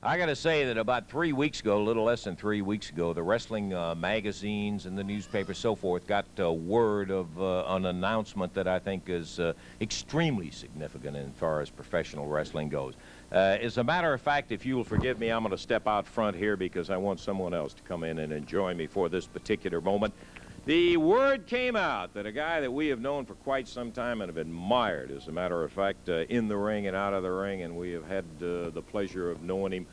I got to say that about 3 weeks ago, a little less than 3 weeks ago, the wrestling magazines and the newspapers, so forth, got word of an announcement that I think is extremely significant as far as professional wrestling goes. As a matter of fact, if you will forgive me, I'm going to step out front here because I want someone else to come in and join me for this particular moment. The word came out that a guy that we have known for quite some time and have admired, as a matter of fact, in the ring and out of the ring, and we have had the pleasure of knowing him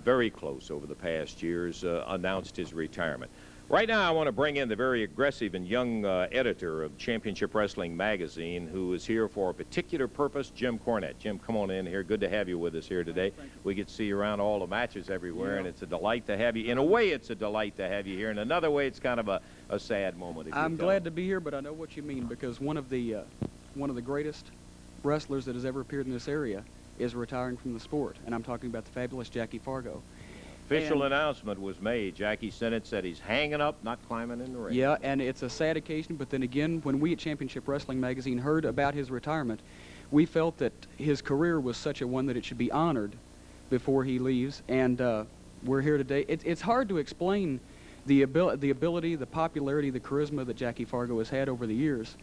very close over the past years, announced his retirement. Right now, I want to bring in the very aggressive and young editor of Championship Wrestling magazine, who is here for a particular purpose, Jim Cornette. Jim, come on in here. Good to have you with us here today. We get to see you around all the matches everywhere, and it's a delight to have you. In a way, it's a delight to have you here. In another way, it's kind of a sad moment. I'm glad to be here, but I know what you mean, because one of the greatest wrestlers that has ever appeared in this area is retiring from the sport, and I'm talking about the fabulous Jackie Fargo. Official announcement was made. Jackie Sennett said he's hanging up, not climbing in the ring. Yeah, and it's a sad occasion, but then again, when we at Championship Wrestling magazine heard about his retirement, we felt that his career was such a one that it should be honored before he leaves, and we're here today. It's hard to explain the ability, the popularity, the charisma that Jackie Fargo has had over the years,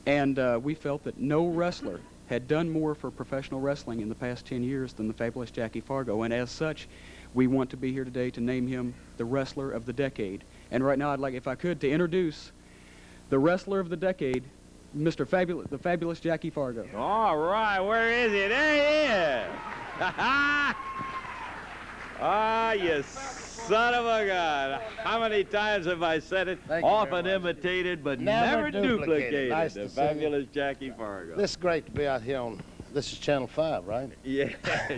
and we felt that no wrestler had done more for professional wrestling in the past 10 years than the fabulous Jackie Fargo, and as such, we want to be here today to name him the Wrestler of the Decade. And right now, I'd like, if I could, to introduce the Wrestler of the Decade, the fabulous Jackie Fargo. All right, where is he? There he is. Ah, you son of a gun. How many times have I said it? Often imitated, but never duplicated. Nice the to see fabulous Jackie Fargo. This is great to be out here on, this is Channel 5, right? Yeah,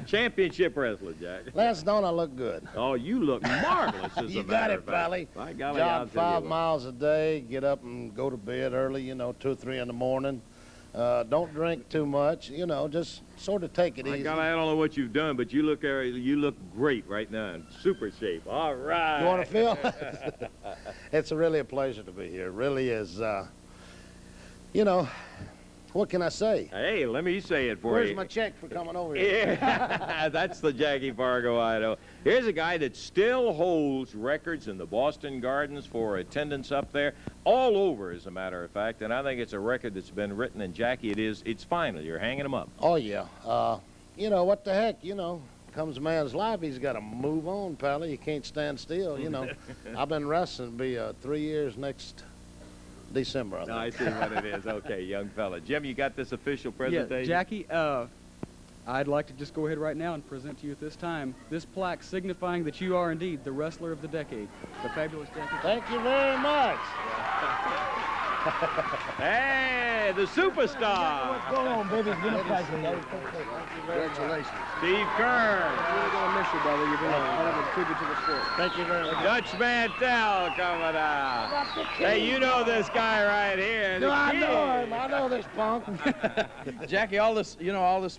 championship wrestler, Jack. Lance, don't I look good? Oh, you look marvelous, as You a got matter it, of fact. Pally. By golly, Jog 5 miles a day, get up and go to bed early, you know, 2 or 3 in the morning. Don't drink too much, you know, just sort of take it easy. God, I don't know what you've done, but you look great right now, in super shape. All right. You want to feel? It's really a pleasure to be here. It really is. You know, what can I say? Hey, let me say it for Where's you. my check for coming over here? Yeah, that's the Jackie Fargo I know. Here's a guy that still holds records in the Boston Gardens for attendance up there, all over, as a matter of fact, and I think it's a record that's been written, and Jackie, it's final. You're hanging him up. Oh, yeah. You know, what the heck, you know, comes a man's life, he's got to move on, Pally. You can't stand still, you know. I've been wrestling, be 3 years next December, I think. I see what it is. Okay, young fella. Jim, you got this official presentation? Yeah, Jackie, I'd like to just go ahead right now and present to you at this time this plaque signifying that you are indeed the Wrestler of the Decade, the fabulous Jackie. Thank you very much. Hey, the superstar. What's going on, baby? It's been a pleasure. Congratulations. Steve Kern. I'm really going to miss you, brother. You've been a tribute to the sport. Thank you very much. Dutch Mantel coming out. Hey, you know this guy right here. No, I know him. I know this punk. Jackie, all this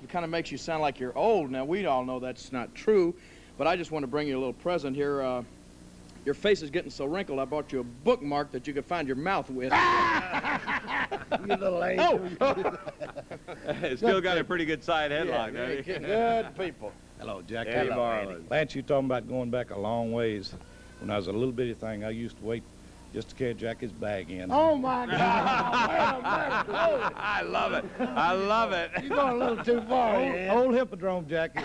kind of makes you sound like you're old. Now, we all know that's not true, but I just want to bring you a little present here. Your face is getting so wrinkled, I brought you a bookmark that you could find your mouth with. You little angel. Still got a pretty good side headlock, doesn't he? Good people. Hello, Jack. Hey, Hello, Marlon. Andy. Lance, you talking about going back a long ways. When I was a little bitty thing, I used to wait just to carry Jackie's bag in. Oh, my God. I love it. I love it. You're going a little too far. Old hippodrome, Jackie.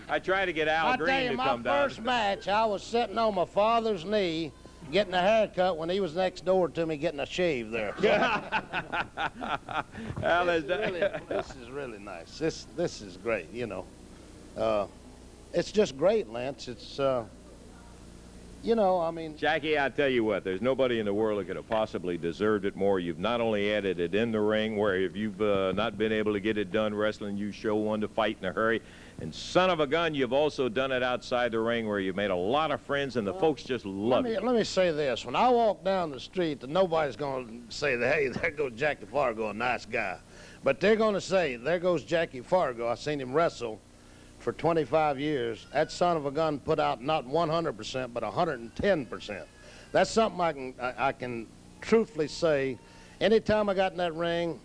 I tried to get Al I tell Green you, to my come down. first match, I was sitting on my father's knee getting a haircut when he was next door to me getting a shave there. Al, This is really nice. This is great, you know. It's just great, Lance. It's, you know, I mean... Jackie, I tell you what, there's nobody in the world that could have possibly deserved it more. You've not only added it in the ring, where if you've not been able to get it done wrestling, you show one to fight in a hurry. And son of a gun, you've also done it outside the ring where you've made a lot of friends and the folks just love you. Let me say this. When I walk down the street, nobody's going to say, that, hey, there goes Jackie Fargo, a nice guy. But they're going to say, there goes Jackie Fargo. I seen him wrestle for 25 years. That son of a gun put out not 100%, but 110%. That's something I can truthfully say. Anytime I got in that ring,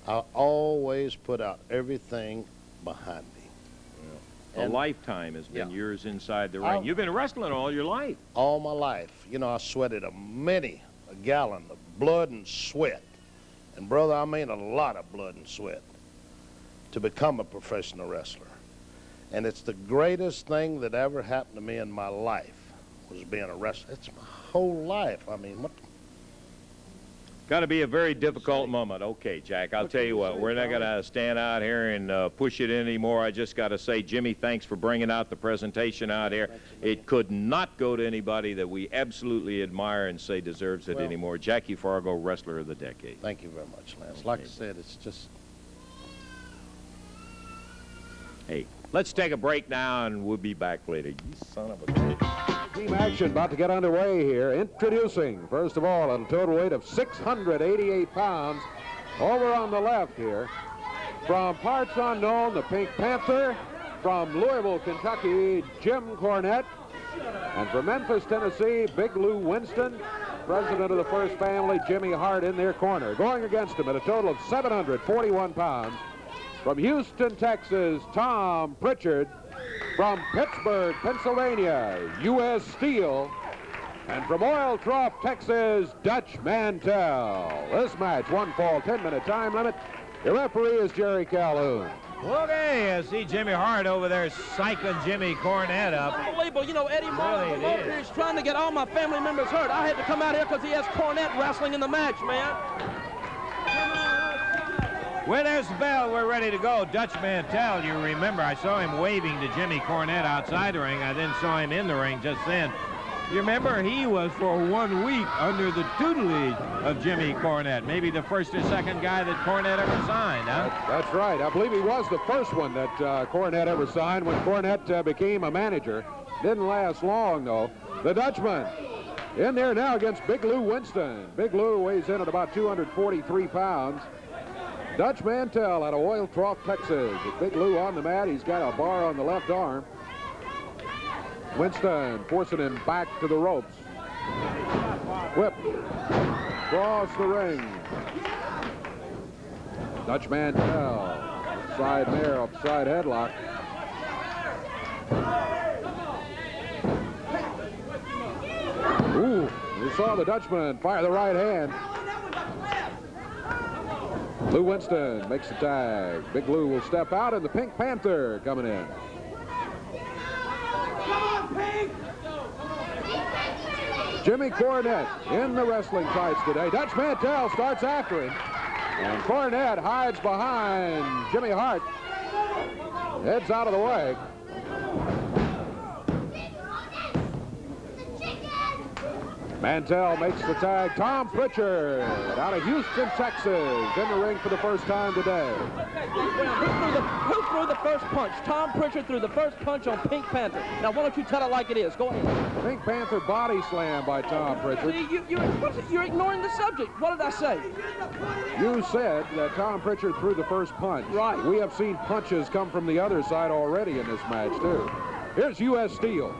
I always put out everything behind me. A lifetime has been Yeah. yours inside the ring. You've been wrestling all your life. All my life. You know, I sweated a gallon of blood and sweat. And, brother, I mean a lot of blood and sweat to become a professional wrestler. And it's the greatest thing that ever happened to me in my life was being a wrestler. It's my whole life. I mean, what? Got to be a very difficult moment. Okay, Jack, I'll tell you what, we're not going to stand out here and push it anymore. I just got to say, Jimmy, thanks for bringing out the presentation out here. It could not go to anybody that we absolutely admire and say deserves it anymore. Jackie Fargo, Wrestler of the Decade. Thank you very much, Lance. Like I said, it's just... Hey, let's take a break now, and we'll be back later. You son of a bitch. Team action about to get underway here. Introducing, first of all, at a total weight of 688 pounds, over on the left here, from parts unknown, the Pink Panther, from Louisville, Kentucky, Jim Cornette, and from Memphis, Tennessee, Big Lou Winston, president of the First Family, Jimmy Hart in their corner. Going against him at a total of 741 pounds, from Houston, Texas, Tom Pritchard. From Pittsburgh, Pennsylvania, U.S. Steel. And from Oil Trough, Texas, Dutch Mantell. This match, one fall, 10-minute time limit. The referee is Jerry Calhoun. Okay, I see Jimmy Hart over there psyching Jimmy Cornette up. Unbelievable. You know, Eddie Martin is trying to get all my family members hurt. I had to come out here because he has Cornette wrestling in the match, man. Well, there's the bell. We're ready to go. Dutch Mantell, you remember, I saw him waving to Jimmy Cornette outside the ring. I then saw him in the ring just then. You remember, he was for 1 week under the tutelage of Jimmy Cornette. Maybe the first or second guy that Cornette ever signed, huh? That's right. I believe he was the first one that Cornette ever signed when Cornette became a manager. Didn't last long, though. The Dutchman in there now against Big Lou Winston. Big Lou weighs in at about 243 pounds. Dutch Mantell out of Oil Trough, Texas. With Big Lou on the mat, he's got a bar on the left arm. Winston forcing him back to the ropes. Whip. Across the ring. Dutch Mantell. Side mare, upside headlock. Ooh, you saw the Dutchman fire the right hand. Lou Winston makes the tag. Big Lou will step out, and the Pink Panther coming in. Jimmy Cornette in the wrestling tights today. Dutch Mantell starts after him. And Cornette hides behind Jimmy Hart. Heads out of the way. Mantell makes the tag. Tom Pritchard out of Houston, Texas, in the ring for the first time today. Who threw the first punch? Tom Pritchard threw the first punch on Pink Panther. Now, why don't you tell it like it is? Go ahead. Pink Panther body slam by Tom Pritchard. You're ignoring the subject. What did I say? You said that Tom Pritchard threw the first punch. Right. We have seen punches come from the other side already in this match, too. Here's U.S. Steel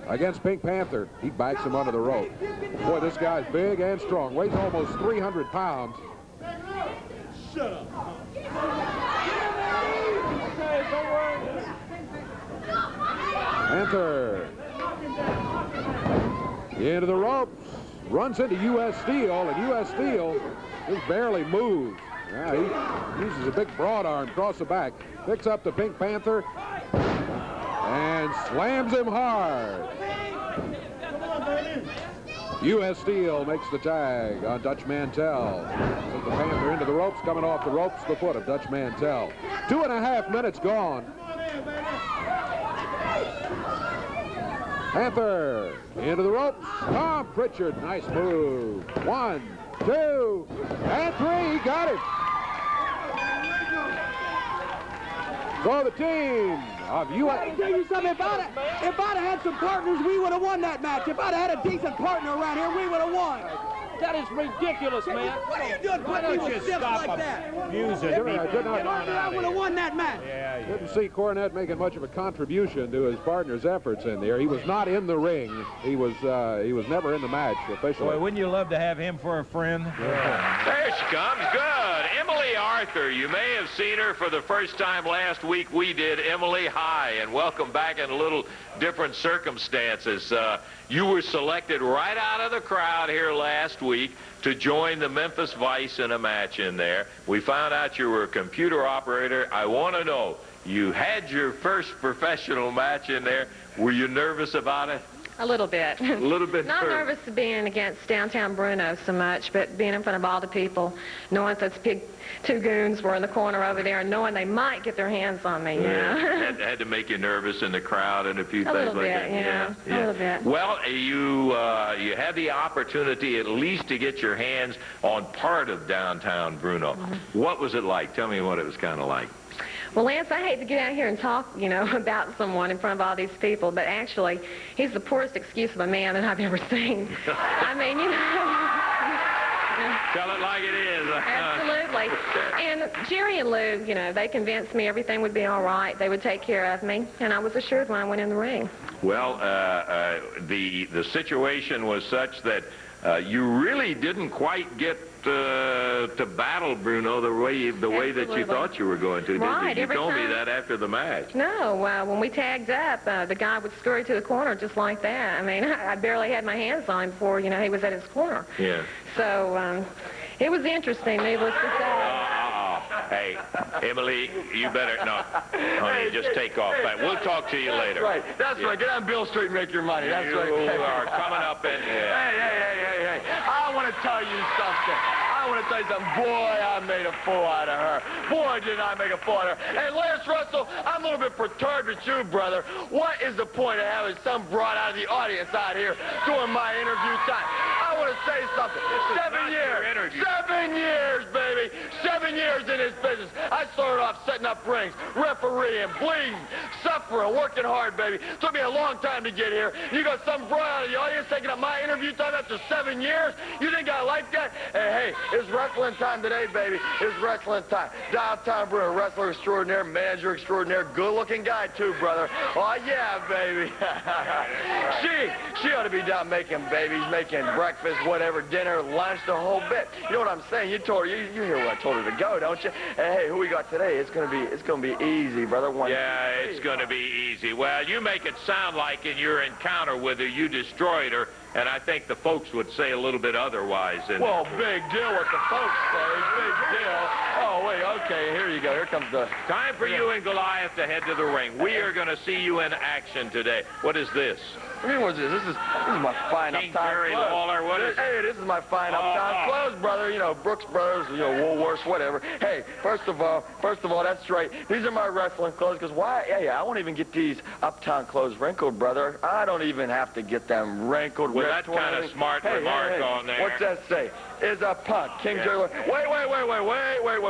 against Pink Panther. He backs him under the rope. Boy, this guy's big and strong. Weighs almost 300 pounds. Shut up. Panther into the ropes. Runs into U.S. Steel, and U.S. Steel just barely moves. Yeah, he uses a big broad arm across the back. Picks up the Pink Panther and slams him hard. U.S. Steel makes the tag on Dutch Mantell. Sends the Panther into the ropes, coming off the ropes, the foot of Dutch Mantell. 2.5 minutes gone. Panther into the ropes. Tom Pritchard, nice move. 1, 2, and 3. He got it. So the team of U.S. I can tell you something. If I'd have had some partners, we would have won that match. If I'd have had a decent partner around here, we would have won. That is ridiculous, man. What are you doing? Why don't you stop like that? abusing Jimmy, people? I did not- I would have won that match. Yeah, yeah. Didn't see Cornette making much of a contribution to his partner's efforts in there. He was not in the ring. He was never in the match officially. Boy, wouldn't you love to have him for a friend? Yeah. There she comes. Good. Emily Arthur. Arthur. You may have seen her for the first time last week. We did. Emily, hi, and welcome back in a little different circumstances. You were selected right out of the crowd here last week to join the Memphis Vice in a match in there. We found out you were a computer operator. I want to know, you had your first professional match in there. Were you nervous about it? A little bit. A little bit. Not nervous being against downtown Bruno so much, but being in front of all the people, knowing those big two goons were in the corner over there, and knowing they might get their hands on me. Yeah. Had to make you nervous in the crowd and a few things like that. Yeah, a little bit. Well, you had the opportunity at least to get your hands on part of downtown Bruno. Mm-hmm. What was it like? Tell me what it was kind of like. Well, Lance, I hate to get out here and talk, about someone in front of all these people, but actually, he's the poorest excuse of a man that I've ever seen. I mean, Tell it like it is. Absolutely. And Jerry and Lou, they convinced me everything would be all right. They would take care of me, and I was assured when I went in the ring. Well, the situation was such that you really didn't quite get to battle Bruno the way that you thought you were going to. Right, you told me that after the match. No, when we tagged up, the guy would scurry to the corner just like that. I mean, I barely had my hands on him before, he was at his corner. Yeah. So it was interesting, needless to say. Hey, Emily, you better, no, honey, just take off. We'll talk to you later. That's right. Get on Bill Street and make your money. That's you right. You are coming up in here. Hey. I want to tell you something. Boy, I made a fool out of her. Boy, did I make a fool out of her. Hey, Lance Russell, I'm a little bit perturbed with you, brother. What is the point of having some broad out of the audience out here during my interview time? I want to say something. 7 years. 7 years, baby. 7 years in this business. I started off setting up rings, refereeing, bleeding, suffering, working hard, baby. Took me a long time to get here. You got some broad out of the audience taking up my interview time after 7 years? You think I like that? Hey, it's wrestling time today, baby. It's wrestling time. Downtown Bruno, wrestler extraordinaire, manager extraordinaire, good-looking guy, too, brother. Oh, yeah, baby. she ought to be down making babies, making breakfast, whatever, dinner, lunch, the whole bit. You know what I'm saying? You told her, you hear what I told her to go, don't you? Hey, who we got today? It's gonna be easy, brother. Yeah, it's gonna be easy. Well, you make it sound like in your encounter with her, you destroyed her. And I think the folks would say a little bit otherwise. Well, big deal what the folks say. Big deal. Oh, wait, okay, here you go. Here comes the... Time for you and Goliath to head to the ring. We are going to see you in action today. What is this? I mean, what's this? This is my fine King uptown Jerry clothes. Lawler, what is Hey, this is my fine uptown clothes, brother. Brooks Brothers, Woolworths, whatever. Hey, first of all, that's right. These are my wrestling clothes, because why? Hey, I won't even get these uptown clothes wrinkled, brother. I don't even have to get them wrinkled. With that kind of smart remark on there. What's that say? Is a punk. King Jerry Lawler.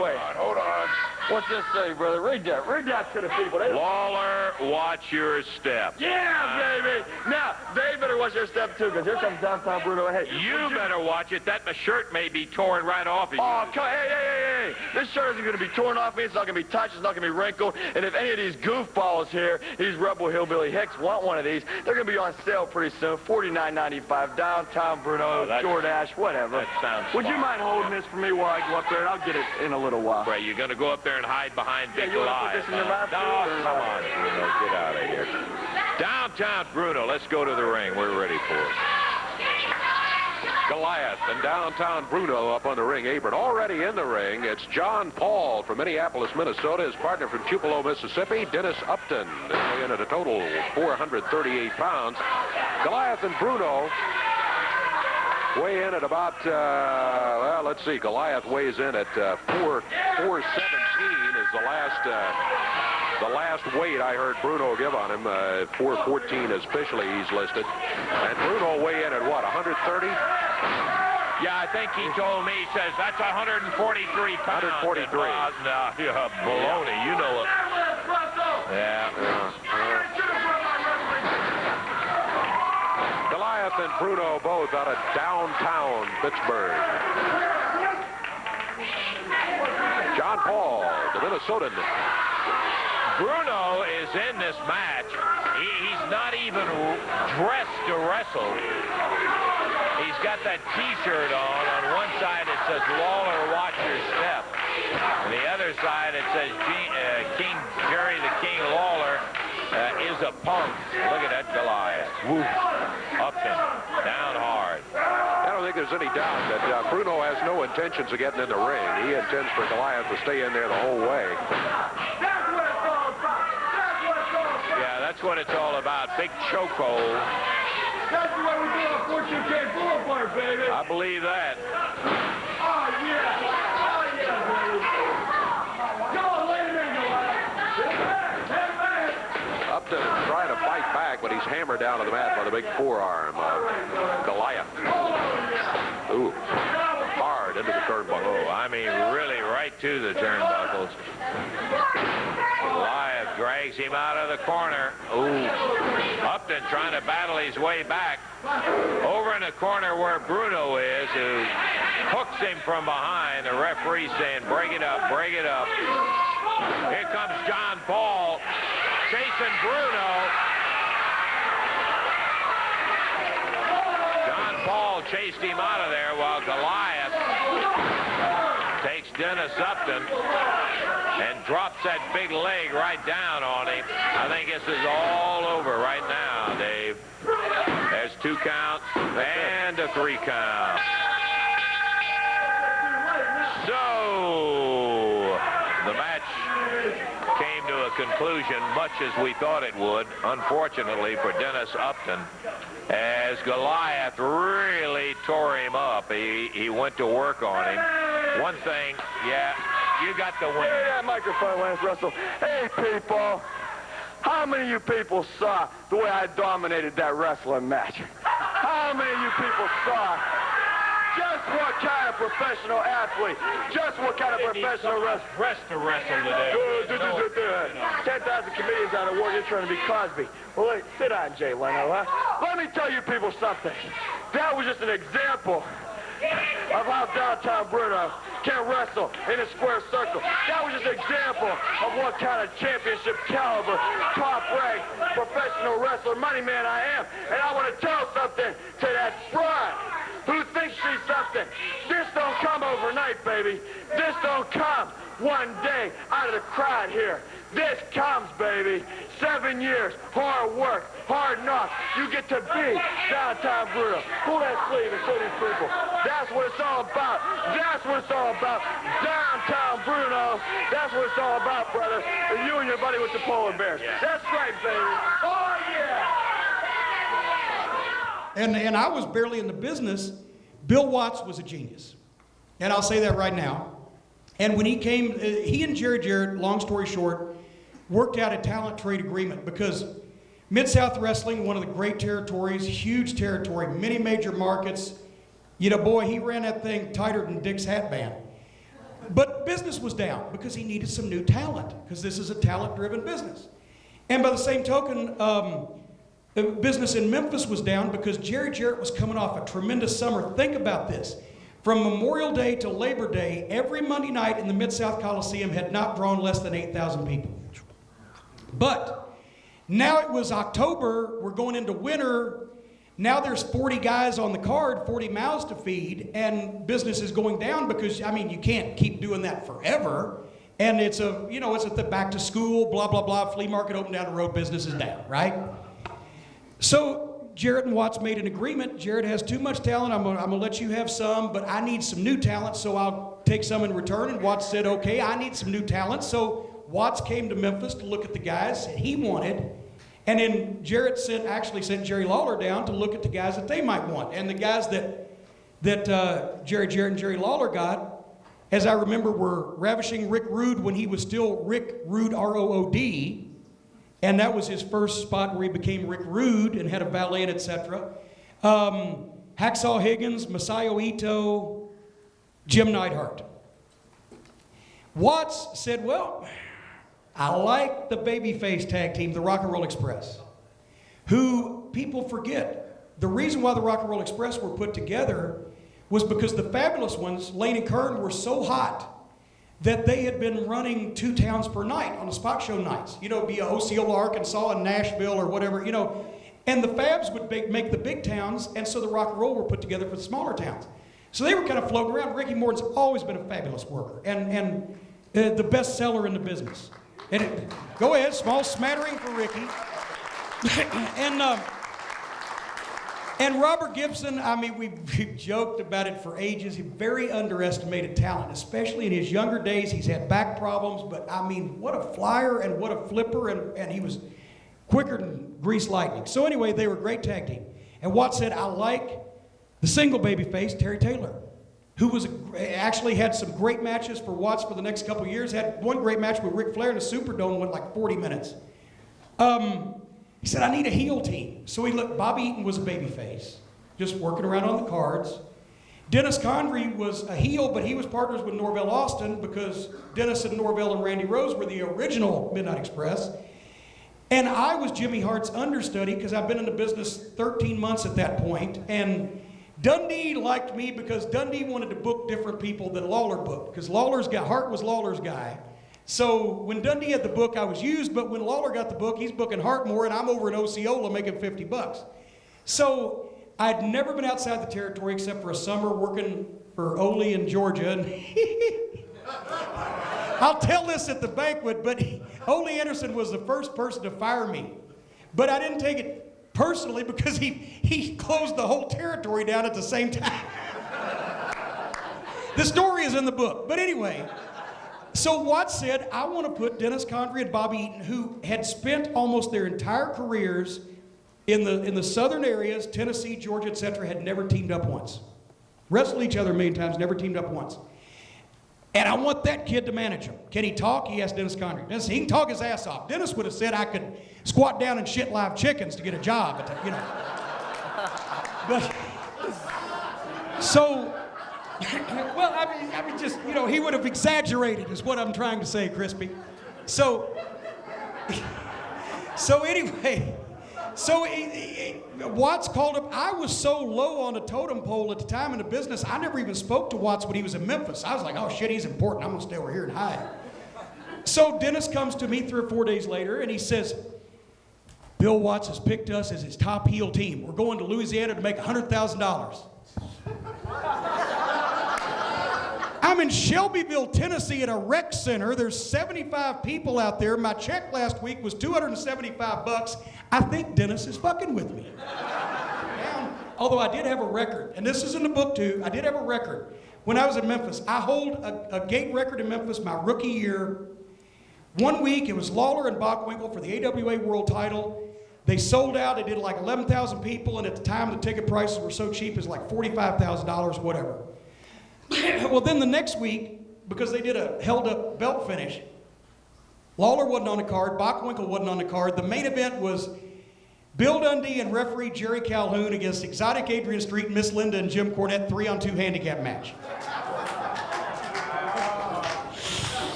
Wait. Hold on. What's this say, brother? Read that to the people. Lawler, watch your step. Yeah, baby. Now, they better watch their step, too, because here comes downtown Bruno. Hey, you better watch it. That shirt may be torn right off of you. Oh, hey. This shirt isn't going to be torn off me. It's not going to be touched. It's not going to be wrinkled. And if any of these goofballs here, these rebel hillbilly hicks, want one of these, they're going to be on sale pretty soon. $49.95, downtown Bruno, DoorDash, whatever. That sounds Would you smart. mind holding this for me while I go up there? And I'll get it in a little while. Right, you're going to go up there and hide behind Big you want to put Goliath. this in your mouth, No, too, or- come on, Bruno, get out of here. Downtown Bruno, let's go to the ring. We're ready for it. Goliath and downtown Bruno up on the ring apron. Already in the ring, it's John Paul from Minneapolis, Minnesota. His partner from Tupelo, Mississippi, Dennis Upton. They weigh in at a total of 438 pounds. Goliath and Bruno weigh in at about, let's see. Goliath weighs in at 417 is the last weight I heard Bruno give on him. 414 officially he's listed. And Bruno weigh in at what, 130? Yeah, I think he told me, he says, that's 143 pounds. 143. Baloney, you know it. Yeah. Goliath and Bruno both out of downtown Pittsburgh. John Paul, the Minnesotan. Bruno is in this match. He's not even dressed to wrestle. He's got that T-shirt on. On one side it says, Lawler, watch your step. On the other side, it says King Jerry the King Lawler is a punk. Look at that Goliath. Woo. Upton, down hard. I don't think there's any doubt that Bruno has no intentions of getting in the ring. He intends for Goliath to stay in there the whole way. Yeah, that's what it's all about. Big chokehold. That's the way we do our Fortune King Boulevard, baby. I believe that. Oh, yeah. Oh, yeah, baby. Come on, lay him in, Goliath. Hey, man. Upton trying to fight back, but he's hammered down to the mat by the big forearm of Goliath. Ooh, hard into the turnbuckle. Oh, I mean, really right to the turnbuckles. Goliath drags him out of the corner. Ooh, Upton trying to battle his way back. Over in the corner where Bruno is, who hooks him from behind. The referee saying, break it up, break it up. Here comes John Paul chasing Bruno. John Paul chased him out of there while Goliath takes Dennis Upton and drops that big leg right down on him. I think this is all over right now, Dave. There's 2 counts and a 3 count. So the match came to a conclusion much as we thought it would, unfortunately for Dennis Upton, as Goliath really tore him up. He went to work on him. One thing, yeah, you got the win. Hey, that microphone, Lance Russell. Hey, people. How many of you people saw the way I dominated that wrestling match? How many of you people saw just what kind of professional athlete, just what kind of professional wrestler? To wrestle today. 10,000 comedians out of work, you're trying to be Cosby. Well, wait, sit down, Jay Leno, huh? Let me tell you people something. That was just an example of how downtown Bruno can wrestle in a square circle. That was just an example of what kind of championship caliber, top-ranked, professional wrestler, money man I am. And I want to tell something to that broad who thinks she's something. This don't come overnight, baby. This don't come one day out of the crowd here. This comes, baby. 7 years, hard work, hard knocks. You get to be downtown Bruno. Pull that sleeve and show these people. That's what it's all about. That's what it's all about. Downtown Bruno. That's what it's all about, brother. And you and your buddy with the polar bears. That's right, baby. Oh, yeah. And I was barely in the business. Bill Watts was a genius. And I'll say that right now. And when he came, he and Jerry Jarrett, long story short, worked out a talent trade agreement because Mid-South Wrestling, one of the great territories, huge territory, many major markets. You know, boy, he ran that thing tighter than Dick's hat band. But business was down because he needed some new talent because this is a talent-driven business. And by the same token, business in Memphis was down because Jerry Jarrett was coming off a tremendous summer. Think about this. From Memorial Day to Labor Day, every Monday night in the Mid-South Coliseum had not drawn less than 8,000 people. But now it was October, we're going into winter. Now there's 40 guys on the card, 40 mouths to feed, and business is going down because, I mean, you can't keep doing that forever. And it's a, you know, it's at the back to school, blah, blah, blah, flea market open down the road, business is down, right? So Jarrett and Watts made an agreement. Jarrett has too much talent. I'm gonna let you have some, but I need some new talent, so I'll take some in return. And Watts said, okay, I need some new talent. So Watts came to Memphis to look at the guys that he wanted. And then Jarrett actually sent Jerry Lawler down to look at the guys that they might want. And the guys that Jerry Jarrett and Jerry Lawler got, as I remember, were ravishing Rick Rude when he was still Rick Rude, R-O-O-D. And that was his first spot where he became Rick Rude and had a valet, etc. Hacksaw Higgins, Masayo Ito, Jim Neidhart. Watts said, well, I like the babyface tag team, the Rock and Roll Express, who people forget. The reason why the Rock and Roll Express were put together was because the fabulous ones, Lane and Kern, were so hot that they had been running 2 towns per night on the spot show nights. You know, it'd be Osceola, Arkansas, and Nashville or whatever, you know. And the Fabs would make the big towns, and so the Rock and Roll were put together for the smaller towns. So they were kind of floating around. Ricky Morton's always been a fabulous worker and the best seller in the business. And go ahead, small smattering for Ricky. And Robert Gibson, I mean, we've joked about it for ages. He's very underestimated talent, especially in his younger days. He's had back problems, but I mean, what a flyer and what a flipper, and he was quicker than grease lightning. So anyway, they were a great tag team. And Watts said, I like the single babyface, Terry Taylor, who actually had some great matches for Watts for the next couple of years. Had one great match with Ric Flair in the Superdome, went like 40 minutes. He said, I need a heel team. So he looked, Bobby Eaton was a babyface, just working around on the cards. Dennis Condrey was a heel, but he was partners with Norvell Austin because Dennis and Norvell and Randy Rose were the original Midnight Express. And I was Jimmy Hart's understudy because I've been in the business 13 months at that point. And Dundee liked me because Dundee wanted to book different people than Lawler booked because Hart was Lawler's guy. So when Dundee had the book, I was used, but when Lawler got the book, he's booking Hart more, and I'm over in Osceola making $50. So I'd never been outside the territory except for a summer working for Ole in Georgia. And I'll tell this at the banquet, but Ole Anderson was the first person to fire me. But I didn't take it personally because he closed the whole territory down at the same time. The story is in the book. But anyway, so Watts said, I want to put Dennis Condrey and Bobby Eaton, who had spent almost their entire careers in the southern areas, Tennessee, Georgia, etc., had never teamed up once. Wrestled each other a million times, never teamed up once. And I want that kid to manage him. Can he talk? He asked Dennis Condrey. Dennis, he can talk his ass off. Dennis would have said I could squat down and shit live chickens to get a job, you know. But, so, well, I mean, just, you know, he would have exaggerated is what I'm trying to say, Crispy. So anyway, Watts called up. I was so low on the totem pole at the time in the business, I never even spoke to Watts when he was in Memphis. I was like, oh shit, he's important. I'm gonna stay over here and hide. So Dennis comes to me 3 or 4 days later and he says, Bill Watts has picked us as his top heel team. We're going to Louisiana to make $100,000. I'm in Shelbyville, Tennessee at a rec center. There's 75 people out there. My check last week was $275. I think Dennis is fucking with me. Although I did have a record, and this is in the book too, I did have a record. When I was in Memphis, I hold a gate record in Memphis my rookie year. 1 week, it was Lawler and Bockwinkel for the AWA World title. They sold out, they did like 11,000 people, and at the time the ticket prices were so cheap, it was like $45,000, whatever. Well, then the next week, because they did a held-up belt finish, Lawler wasn't on the card, Bockwinkel wasn't on the card. The main event was Bill Dundee and referee Jerry Calhoun against Exotic Adrian Street, Miss Linda, and Jim Cornette, 3-on-2 handicap match.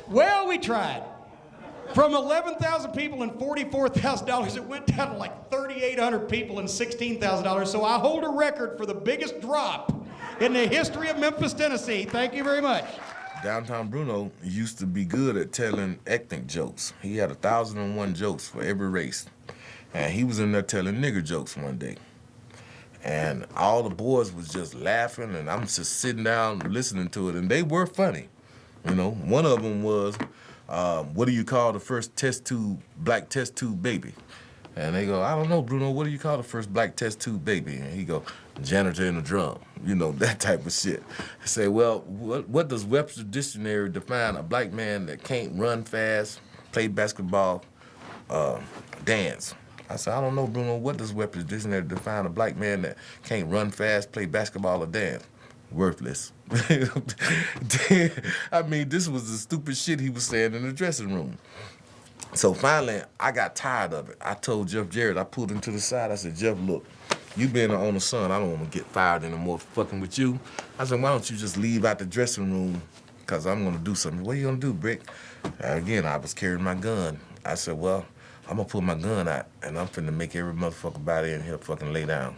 Well, we tried. From 11,000 people and $44,000, it went down to like 3,800 people and $16,000. So I hold a record for the biggest drop in the history of Memphis, Tennessee. Thank you very much. Downtown Bruno used to be good at telling ethnic jokes. He had 1,001 jokes for every race. And he was in there telling nigger jokes one day. And all the boys was just laughing, and I'm just sitting down listening to it, and they were funny. You know, one of them was, what do you call the first black test tube baby? And they go, I don't know, Bruno, what do you call the first black test tube baby? And he go, janitor in a drum, you know, that type of shit. I say, well, what does Webster's Dictionary define a black man that can't run fast, play basketball, dance? I said, I don't know, Bruno, what does Webster's Dictionary define a black man that can't run fast, play basketball, or dance? Worthless. I mean, this was the stupid shit he was saying in the dressing room. So finally, I got tired of it. I told Jeff Jarrett, I pulled him to the side, I said, Jeff, look, you being an owner son, I don't want to get fired anymore fucking with you. I said, why don't you just leave out the dressing room, because I'm going to do something. What are you going to do, Brick? Again, I was carrying my gun. I said, well, I'm going to pull my gun out, and I'm finna make every motherfucker body in here fucking lay down.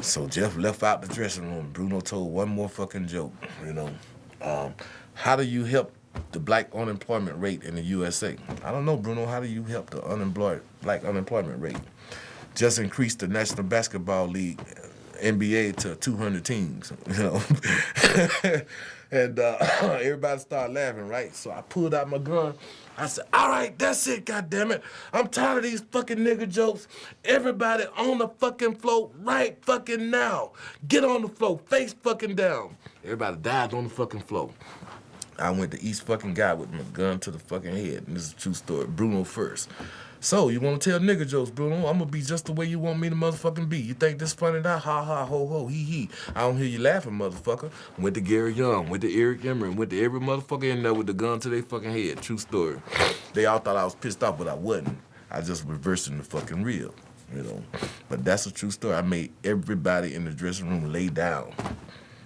So Jeff left out the dressing room. Bruno told one more fucking joke, you know. How do you help the black unemployment rate in the USA? I don't know, Bruno. How do you help the black unemployment rate? Just increase the National Basketball League NBA to 200 teams, you know. And everybody started laughing, right? So I pulled out my gun. I said, all right, that's it, goddammit. I'm tired of these fucking nigga jokes. Everybody on the fucking floor right fucking now. Get on the floor, face fucking down. Everybody died on the fucking floor. I went to each fucking guy with my gun to the fucking head. And this is a true story. Bruno first. So, you want to tell nigga jokes, Bruno? I'm going to be just the way you want me to motherfucking be. You think this funny now? Ha ha, ho ho, hee hee. I don't hear you laughing, motherfucker. Went to Gary Young, went to Eric Emery, went to every motherfucker in there with the gun to their fucking head. True story. They all thought I was pissed off, but I wasn't. I just reversing the fucking real, you know. But that's a true story. I made everybody in the dressing room lay down.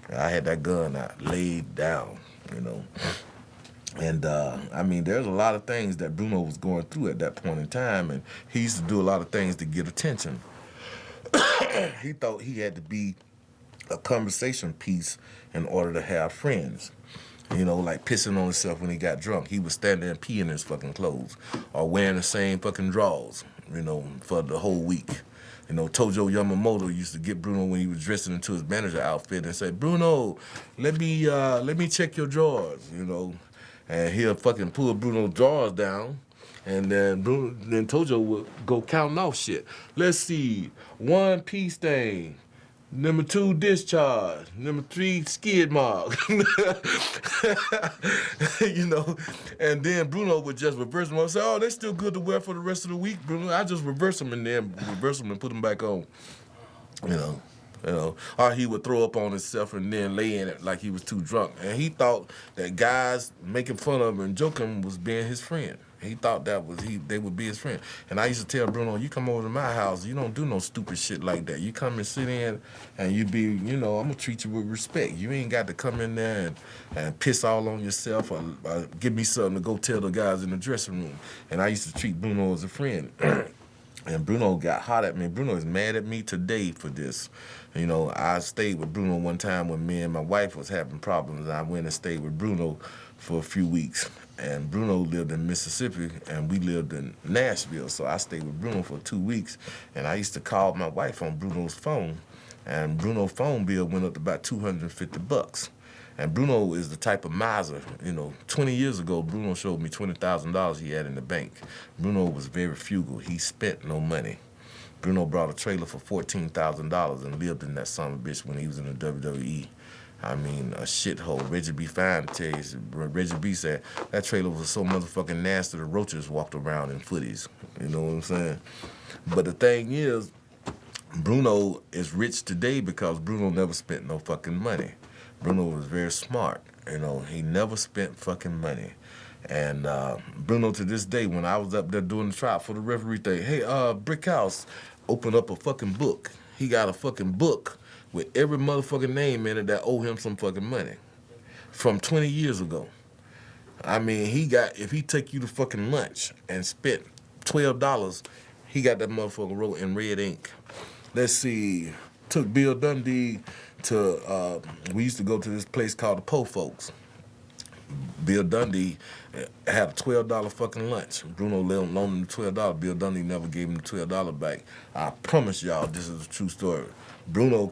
I had that gun out, laid down, you know. And, I mean, there's a lot of things that Bruno was going through at that point in time, and he used to do a lot of things to get attention. He thought he had to be a conversation piece in order to have friends. You know, like pissing on himself when he got drunk. He would stand there and pee in his fucking clothes, or wearing the same fucking drawers, you know, for the whole week. You know, Tojo Yamamoto used to get Bruno when he was dressing into his manager outfit and say, Bruno, let me check your drawers, you know. And he'll fucking pull Bruno's drawers down, and then Tojo would go counting off shit. Let's see, 1 pee stain, number 2 discharge, number 3 skid mark. You know, and then Bruno would just reverse them and say, oh, they're still good to wear for the rest of the week, Bruno. I just reverse them and then reverse them and put them back on, you know. You know, or he would throw up on himself and then lay in it like he was too drunk. And he thought that guys making fun of him and joking was being his friend. He thought that was they would be his friend. And I used to tell Bruno, you come over to my house, you don't do no stupid shit like that. You come and sit in and you be, you know, I'm going to treat you with respect. You ain't got to come in there and piss all on yourself or give me something to go tell the guys in the dressing room. And I used to treat Bruno as a friend. And Bruno got hot at me. Bruno is mad at me today for this. You know, I stayed with Bruno one time when me and my wife was having problems. I went and stayed with Bruno for a few weeks. And Bruno lived in Mississippi, and we lived in Nashville. So I stayed with Bruno for 2 weeks. And I used to call my wife on Bruno's phone. And Bruno's phone bill went up to about $250. And Bruno is the type of miser, you know. 20 years ago, Bruno showed me $20,000 he had in the bank. Bruno was very frugal. He spent no money. Bruno brought a trailer for $14,000 and lived in that son of a bitch when he was in the WWE. I mean, a shithole. Reggie B. Fine to tell you. Reggie B. said that trailer was so motherfucking nasty the roaches walked around in footies. You know what I'm saying? But the thing is, Bruno is rich today because Bruno never spent no fucking money. Bruno was very smart, you know. He never spent fucking money. And Bruno, to this day, when I was up there doing the trial for the referee thing, hey, Brick House opened up a fucking book. He got a fucking book with every motherfucking name in it that owe him some fucking money from 20 years ago. I mean, if he took you to fucking lunch and spent $12, he got that motherfucker wrote in red ink. Let's see, took Bill Dundee to, we used to go to this place called the Po Folks. Bill Dundee had a $12 fucking lunch. Bruno loaned him $12. Bill Dundee never gave him the $12 back. I promise y'all this is a true story. Bruno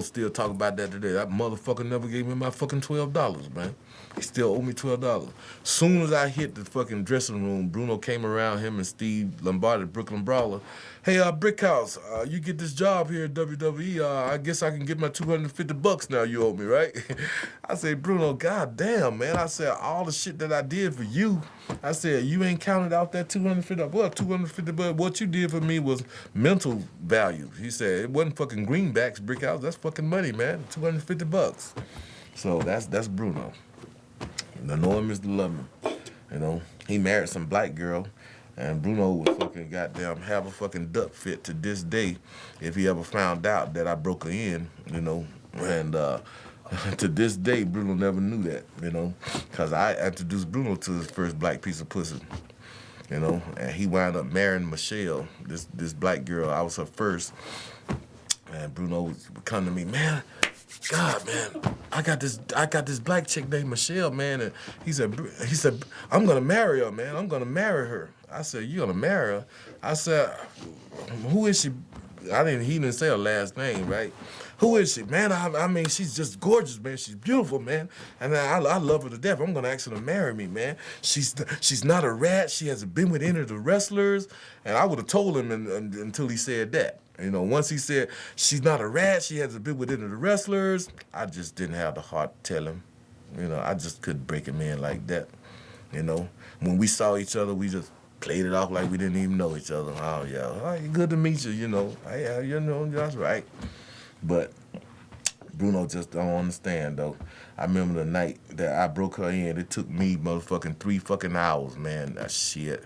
still talking about that today. That motherfucker never gave me my fucking $12, man. He still owe me $12. Soon as I hit the fucking dressing room, Bruno came around, him and Steve Lombardi, Brooklyn Brawler. Hey, Brick House, you get this job here at WWE. I guess I can get my $250 now you owe me, right? I said, Bruno, goddamn, man. I said, all the shit that I did for you, I said, you ain't counted out that $250. Well, $250, what you did for me was mental value. He said, it wasn't fucking greenbacks, Brick House. That's fucking money, man. $250. So that's Bruno. To know him is to love him. You know, he married some black girl, and Bruno would fucking goddamn have a fucking duck fit to this day if he ever found out that I broke her in, you know. And to this day, Bruno never knew that, you know, because I introduced Bruno to his first black piece of pussy, you know, and he wound up marrying Michelle, this black girl. I was her first, and Bruno would come to me, man. God, man, I got this black chick named Michelle, man, and he said, I'm gonna marry her, man. I'm gonna marry her. I said, you gonna marry her? I said, who is she? he didn't say her last name, right? Who is she, man? I mean, she's just gorgeous, man. She's beautiful, man. And I love her to death. I'm gonna ask her to marry me, man. She's not a rat. She hasn't been with any of the wrestlers. And I would have told him until he said that. You know, once he said she's not a rat, she hasn't been with any of the wrestlers, I just didn't have the heart to tell him. You know, I just couldn't break him in like that. You know, when we saw each other, we just played it off like we didn't even know each other. Oh, yeah, oh, good to meet you, you know. Yeah, you know, that's right. But Bruno just don't understand, though. I remember the night that I broke her in, it took me motherfucking 3 fucking hours, man. That shit.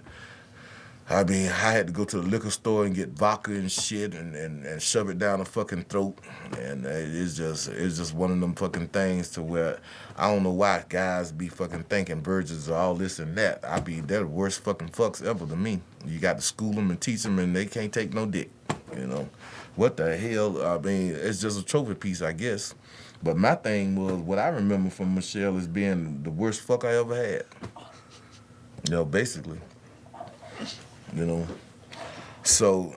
I mean, I had to go to the liquor store and get vodka and shit and shove it down her fucking throat. And it's just one of them fucking things to where I don't know why guys be fucking thinking virgins are all this and that. They're the worst fucking fucks ever to me. You got to school them and teach them and they can't take no dick, you know. What the hell? I mean, it's just a trophy piece, I guess. But my thing was, what I remember from Michelle is being the worst fuck I ever had. You know, basically. You know, so